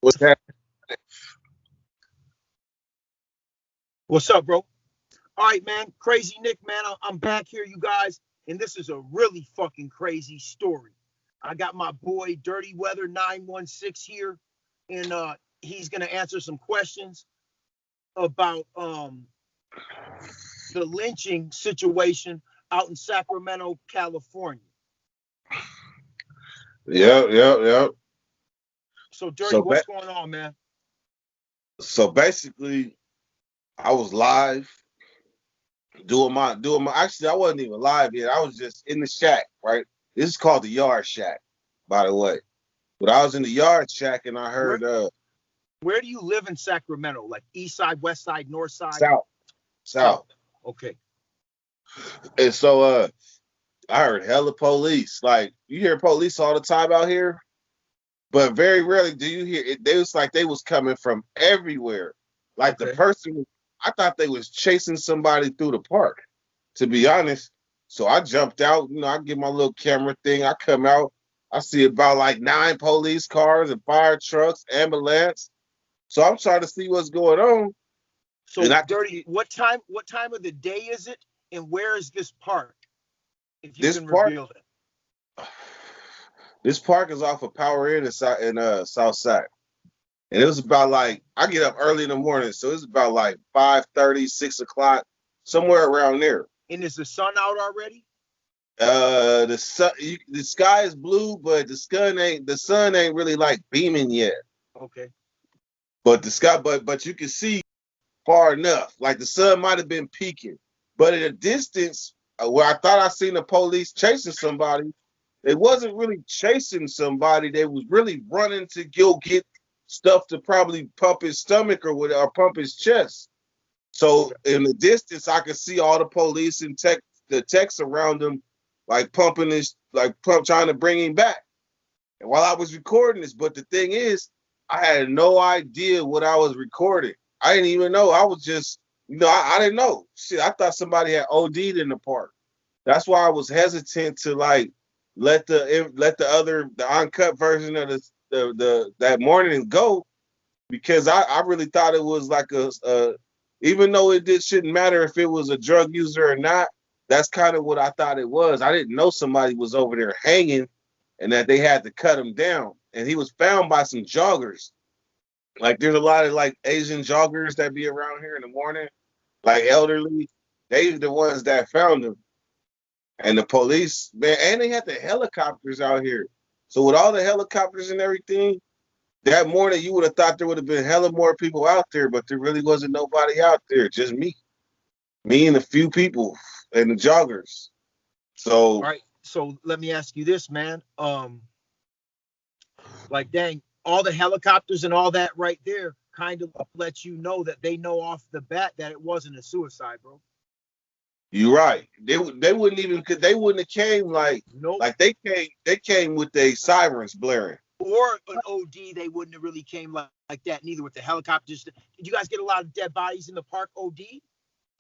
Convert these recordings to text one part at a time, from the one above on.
What's happening? What's up, bro? All right, man. Crazy Nick, man. I'm back here, you guys, and this is a really fucking crazy story. I got my boy Dirty Weather 916 here, and he's gonna answer some questions about the lynching situation out in Sacramento, California. Yep. So, Dirty, So ba- what's going on, man? so basically, I was live doing my. Actually, I wasn't even live yet. I was just in the shack. Right. This is called the Yard Shack, by the way. But I was in the Yard Shack and I Where heard where do you live in Sacramento? Like East Side, West Side, North Side, South South? South, Okay. and so I heard hella police. Like you hear police all the time out here, but very rarely do you hear it. They was like they was coming from everywhere. Like the Okay. person, I thought they was chasing somebody through the park, to be honest. So I jumped out, I get my little camera thing. I come out, I see about like 9 police cars and fire trucks, ambulance. So I'm trying to see what's going on. And So, I can Dirty, see what time of the day is it, and where is this park? If you this can park. reveal that. This park is off of Power Inn in South Side. And it was about like I get up early in the morning, so it's about like 5:30, 6 o'clock, somewhere around there. And is the sun out already? The sky is blue, but the sun ain't really like beaming yet. Okay. But the sky, but you can see far enough. Like the sun might have been peaking, but at a distance, where I thought I seen the police chasing somebody, it wasn't really chasing somebody. They was really running to go get stuff to probably pump his stomach or pump his chest. So Okay. in the distance, I could see all the police and the techs around him, like pumping his, trying to bring him back. And while I was recording this, but the thing is, I had no idea what I was recording. I didn't even know. I was just, I didn't know. Shit, I thought somebody had OD'd in the park. That's why I was hesitant to like let the uncut version of the that morning go because I really thought it was like a even though shouldn't matter if it was a drug user or not. That's kind of what I thought it was. I didn't know somebody was over there hanging and that they had to cut him down. And he was found by some joggers. Like there's a lot of like Asian joggers that be around here in the morning, like elderly. They the ones that found him. And the police, man, and they had the helicopters out here. So with all the helicopters and everything, that morning you would have thought there would have been hella more people out there, but there really wasn't nobody out there, just me and a few people and the joggers. All So right. So let me ask you this, man. Like, dang, all the helicopters and all that right there kind of lets you know that they know off the bat that it wasn't a suicide, bro. you're right. They wouldn't even they wouldn't have came Nope. like they came with their sirens blaring. Or an OD, they wouldn't have really came like that, neither with the helicopters. Did you guys get a lot of dead bodies in the park OD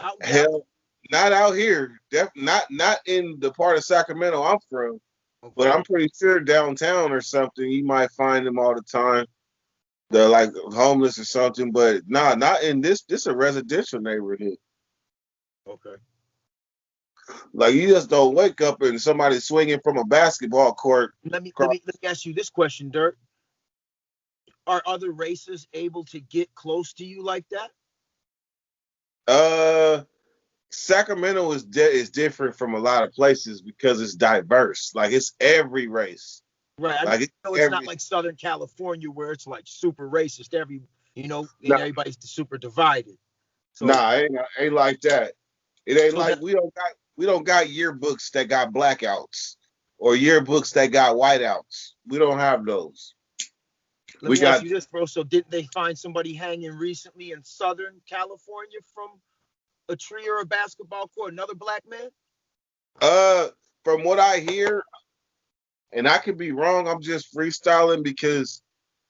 out in Cali? Hell, not out here. Not in the part of Sacramento I'm from. But Okay. I'm pretty sure downtown or something, you might find them all the time. They're like homeless or something, but nah, not in this. This a residential neighborhood. Okay. Like you just don't wake up and somebody swinging from a basketball court. Let me let Across. me let me ask you this question, Dirt. Are other races able to get close to you like that? Uh, Sacramento is different from a lot of places because it's diverse. Like it's every race. Right. I Like it's know it's not every. like Southern California where it's like super racist. And Nah, everybody's super divided. So nah, ain't like that. It ain't so like that we don't got yearbooks that got blackouts or yearbooks that got whiteouts. We don't have those. let We me ask got you this, bro. So didn't they find somebody hanging recently in Southern California from a tree or a basketball court? Another black man? uh from what I hear, and I could be wrong, I'm just freestyling because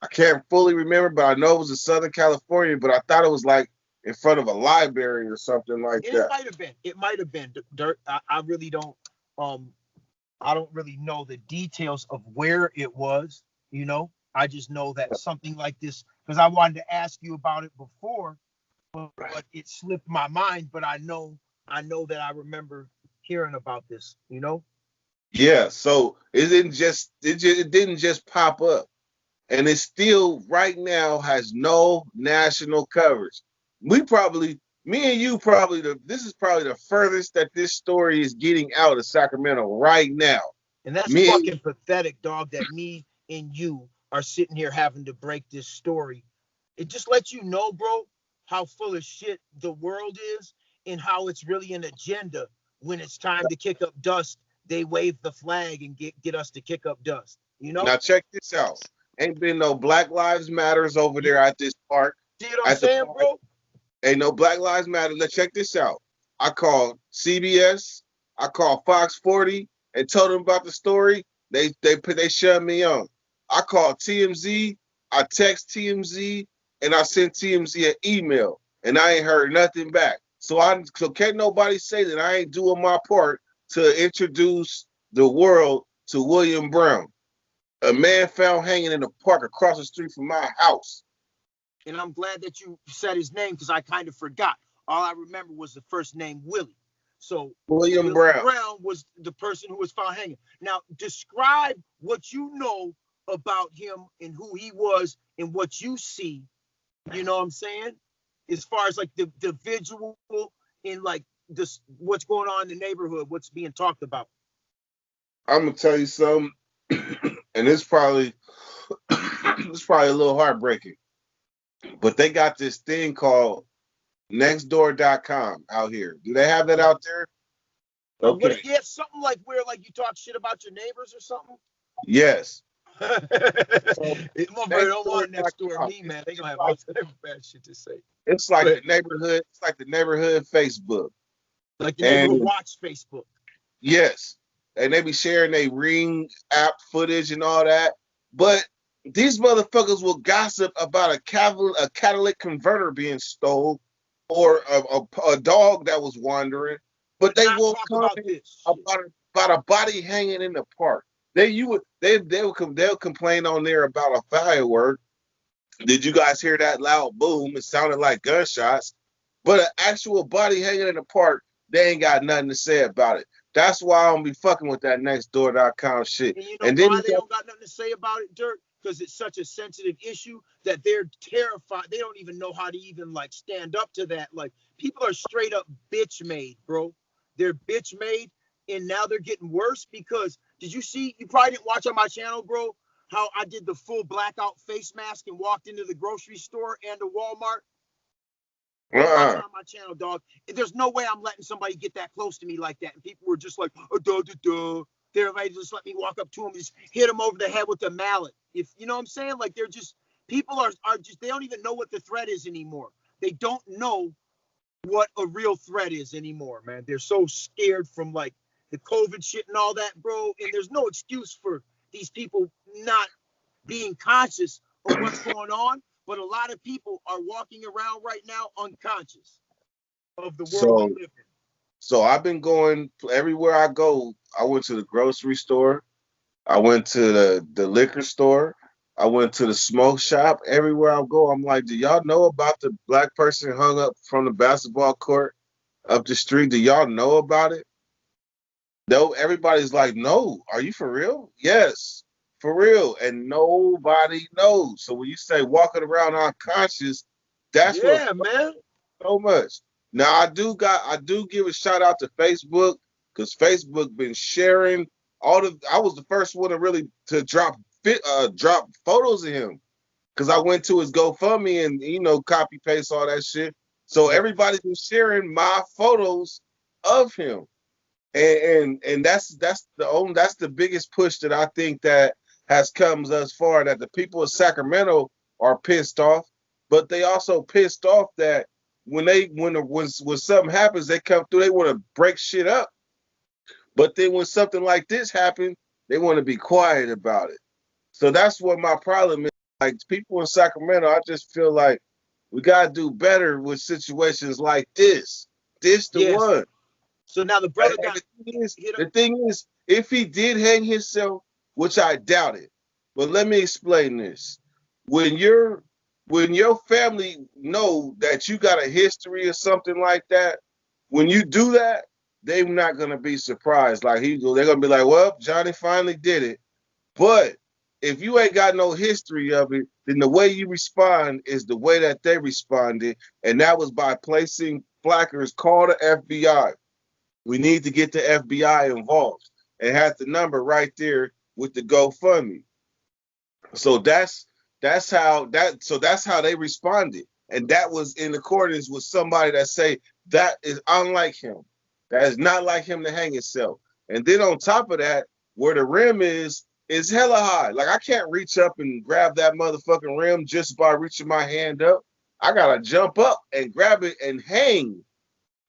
I can't fully remember, but I know it was in Southern California, but I thought it was like in front of a library or something like And it that. might have been. It might have been Dirt. I really don't. Um, I don't really know the details of where it was. You know, I just know that something like this, because I wanted to ask you about it before, but it slipped my mind. But I know that I remember hearing about this. Yeah, so it didn't just pop up. And it still right now has no national coverage. Me and you this is probably the furthest that this story is getting out of Sacramento right now. And that's Me and fucking pathetic, dog, that me and you are sitting here having to break this story. It just lets you know, bro, how full of shit the world is and how it's really an agenda. When it's time to kick up dust, they wave the flag and get us to kick up dust. Now check this out. Ain't been no Black Lives Matters over You there at this park. see what I'm At the saying, park. bro? Ain't no Black Lives Matter. Let's check this out. I called CBS, I called Fox 40 and told them about the story. They shoved me on. I called TMZ, I text TMZ, and I sent TMZ an email, and I ain't heard nothing back. So can't nobody say that I ain't doing my part to introduce the world to William Brown, a man found hanging in the park across the street from my house. And I'm glad that you said his name because I kind of forgot. All I remember was the first name Willie. So William Willie Brown. Brown was the person who was found hanging. Now describe what you know about him and who he was and what you see. You know what I'm saying? As far as like the visual and like this, what's going on in the neighborhood, what's being talked about. I'm gonna tell you something, and it's probably a little heartbreaking, but they got this thing called nextdoor.com out here. Do they have that out there? Okay. Yeah, something like where like you talk shit about your neighbors or something. Yes. Motherfucker don't want next door me, man. They gonna have all type of bad shit to say. It's like the neighborhood. It's like the neighborhood Facebook. Like the neighborhood watch Facebook. Yes, and they be sharing their Ring app footage and all that. But these motherfuckers will gossip about a catalytic converter being stolen or a dog that was wandering. But they won't comment about a body hanging in the park. They'll complain on there about a firework. Did you guys hear that loud boom? It sounded like gunshots. But an actual body hanging in the park, they ain't got nothing to say about it. That's why I don't be fucking with that nextdoor.com shit. And you know why they don't got nothing to say about it, Dirk? Because it's such a sensitive issue that they're terrified. They don't even know how to even like stand up to that. Like people are straight up bitch made, bro. They're bitch made, and now they're getting worse because did you see? You probably didn't watch on my channel, bro. How I did the full blackout face mask and walked into the grocery store and the Walmart. Watch on my channel, dog. There's no way I'm letting somebody get that close to me like that. And people were just like, They're ready to just let me walk up to them and just hit them over the head with a mallet. If you know what I'm saying, like they're just people are just they don't even know what the threat is anymore. They don't know what a real threat is anymore, man. They're so scared from like the COVID shit and all that, bro. And there's no excuse for these people not being conscious of what's going on. But a lot of people are walking around right now unconscious of the world we live in. So I've been going everywhere I go. I went to the grocery store. I went to the liquor store. I went to the smoke shop. Everywhere I go, I'm like, do y'all know about the black person hung up from the basketball court up the street? Do y'all know about it? No, everybody's like, no. Are you for real? Yes, for real. And nobody knows. So when you say walking around unconscious, that's man. So much. Now I do give a shout out to Facebook because Facebook been sharing I was the first one to really drop photos of him because I went to his GoFundMe and copy paste all that shit. So everybody's been sharing my photos of him. And that's the biggest push that I think that has come thus far, that the people of Sacramento are pissed off, but they also pissed off that when something happens, they come through, they want to break shit up. But then when something like this happens, they want to be quiet about it. So that's what my problem is. Like people in Sacramento, I just feel like we gotta do better with situations like this. This the one. So now the brother the thing is, if he did hang himself, which I doubt it, But let me explain this. When your family know that you got a history or something like that, when you do that, they're not gonna be surprised. Like they're gonna be like, "Well, Johnny finally did it." But if you ain't got no history of it, then the way you respond is the way that they responded, and that was by placing placards, "Call the FBI. We need to get the FBI involved," and had the number right there with the GoFundMe. So that's how they responded, and that was in accordance with somebody that say that is unlike him. That is not like him to hang himself. And then on top of that, where the rim is hella high. Like I can't reach up and grab that motherfucking rim just by reaching my hand up. I gotta jump up and grab it and hang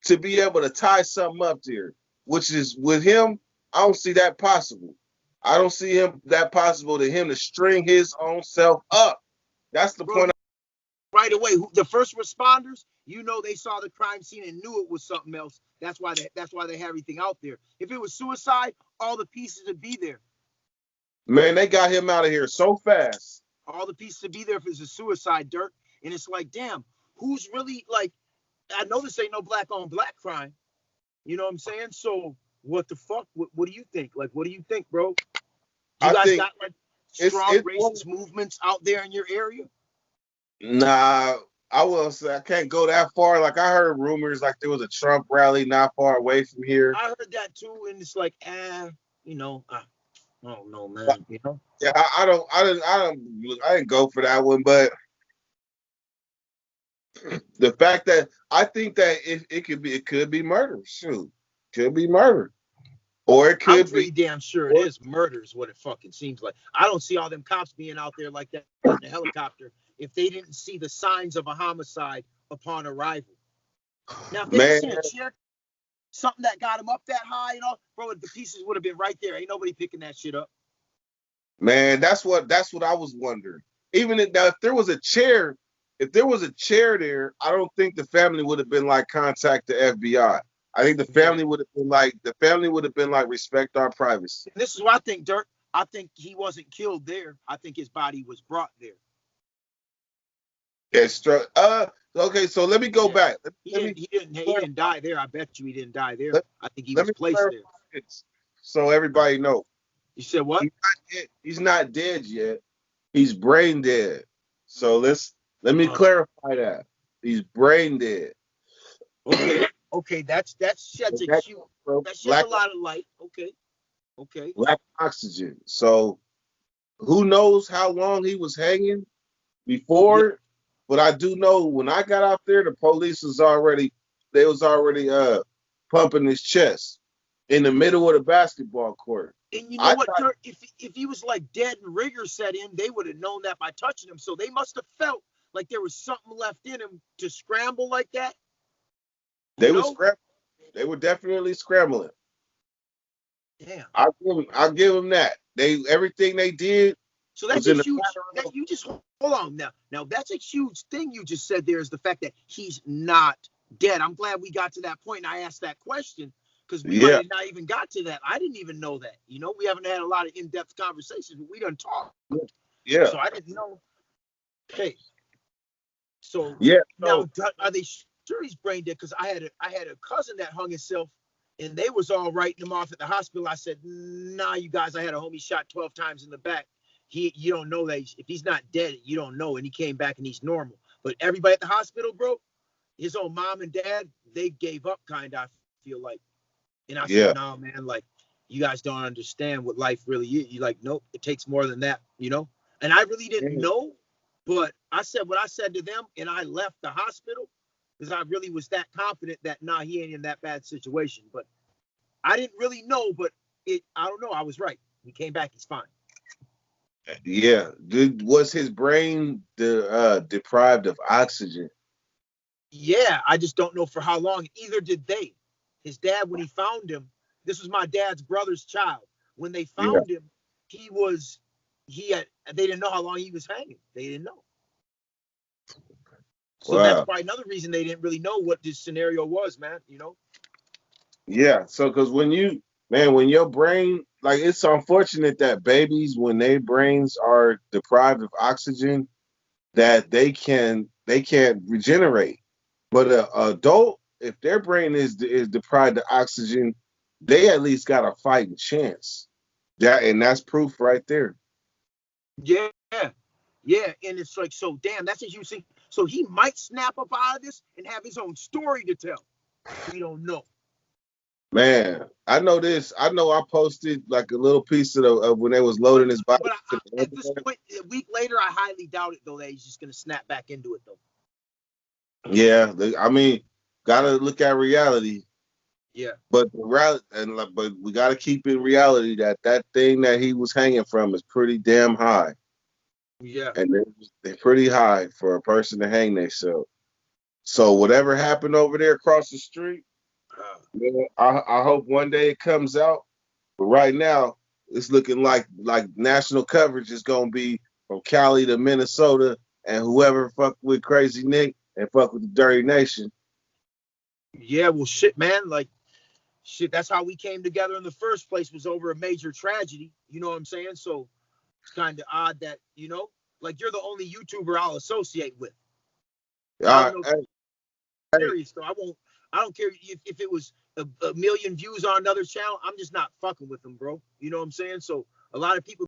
to be able to tie something up there. Which is with him, I don't see that possible. I don't see him that possible to him to string his own self up. That's the Bro, point. right away, the first responders, they saw the crime scene and knew it was something else. That's why they have everything out there. If it was suicide, all the pieces would be there. Man, they got him out of here so fast. All the pieces would be there if it's a suicide, Dirt. And it's like, damn, who's really like? I know this ain't no black on black crime. You know what I'm saying? So what the fuck? What do you think? Like, what do you think, bro? You guys got like strong racist movements out there in your area? Nah, I will say I can't go that far. Like I heard rumors like there was a Trump rally not far away from here. I heard that too, and it's like, I don't know, man. Yeah, I didn't go for that one, but the fact that I think that it could be murder. Shoot, could be murder, or it could I'm pretty damn sure it is murder. Is what it fucking seems like. I don't see all them cops being out there like that in the helicopter if they didn't see the signs of a homicide upon arrival. Now, if they didn't see a chair, something that got him up that high, bro, the pieces would have been right there. Ain't nobody picking that shit up. Man, that's what I was wondering. Even if there was a chair, there, I don't think the family would have been like contact the FBI. I think the family would have been like respect our privacy. And this is what I think, Dirk. I think he wasn't killed there. I think his body was brought there. Okay, so let me go back. He didn't die there. I bet you he didn't die there. I think he was placed there. So everybody know. You said what? He's not dead yet. He's brain dead. So let me clarify that. He's brain dead. Okay, that sheds a lot of light. Okay. Lack of oxygen. So who knows how long he was hanging before? Yeah. But I do know when I got out there, the police was already pumping his chest in the middle of the basketball court. And you know what, Dirk? If he was like dead and rigor set in, they would have known that by touching him. So they must have felt like there was something left in him to scramble like that. They were definitely scrambling. Damn. I'll give them that. Everything they did. So that's a huge. You just hold on now. Now that's a huge thing you just said. There is the fact that he's not dead. I'm glad we got to that point and I asked that question because we might have not even got to that. I didn't even know that. We haven't had a lot of in-depth conversations, but we done talked. Yeah. So I didn't know. Okay. So now are they sure he's brain dead? Because I had a cousin that hung himself. And they was all writing him off at the hospital. I said, nah, you guys, I had a homie shot 12 times in the back. You don't know that if he's not dead, you don't know. And he came back and he's normal. But everybody at the hospital, bro, his own mom and dad, they gave up kind of, I feel like. And I said, no, man, like, you guys don't understand what life really is. You're like, nope, it takes more than that, And I really didn't know. But I said what I said to them and I left the hospital. Because I really was that confident that, he ain't in that bad situation. But I didn't really know, but I don't know. I was right. He came back. He's fine. Yeah. Was his brain deprived of oxygen? Yeah. I just don't know for how long. Either did they. His dad, when he found him, this was my dad's brother's child. When they found him, they didn't know how long he was hanging. They didn't know. So that's probably another reason they didn't really know what this scenario was, man. Yeah. So because when Man, when your brain, like, it's unfortunate that babies, when their brains are deprived of oxygen, that they can't regenerate. But a adult, if their brain is deprived of oxygen, they at least got a fighting chance. And that's proof right there. Yeah, yeah, and it's like, so damn, that's what you see. So he might snap up out of this and have his own story to tell. We don't know. Man, I know this. I know I posted like a little piece of when they was But loading his body. but at this point, a week later, I highly doubt it though that he's just gonna snap back into it though. Yeah, I mean, gotta look at reality. Yeah, But we gotta keep in reality that that thing that he was hanging from is pretty damn high, yeah, and they're pretty high for a person to hang themselves. So whatever happened over there across the street, man, I hope one day it comes out. But right now, it's looking like national coverage is gonna be from Cali to Minnesota, and whoever fuck with Crazy Nick and fuck with the Dirty Nation. yeah. Well, shit, man. Like, shit. That's how we came together in the first place. Was over a major tragedy. You know what I'm saying? So it's kind of odd that like you're the only YouTuber I'll associate with. I All don't know. right, Serious though. I won't. I don't care if it was a million views on another channel. I'm just not fucking with them, bro. You know what I'm saying? So a lot of people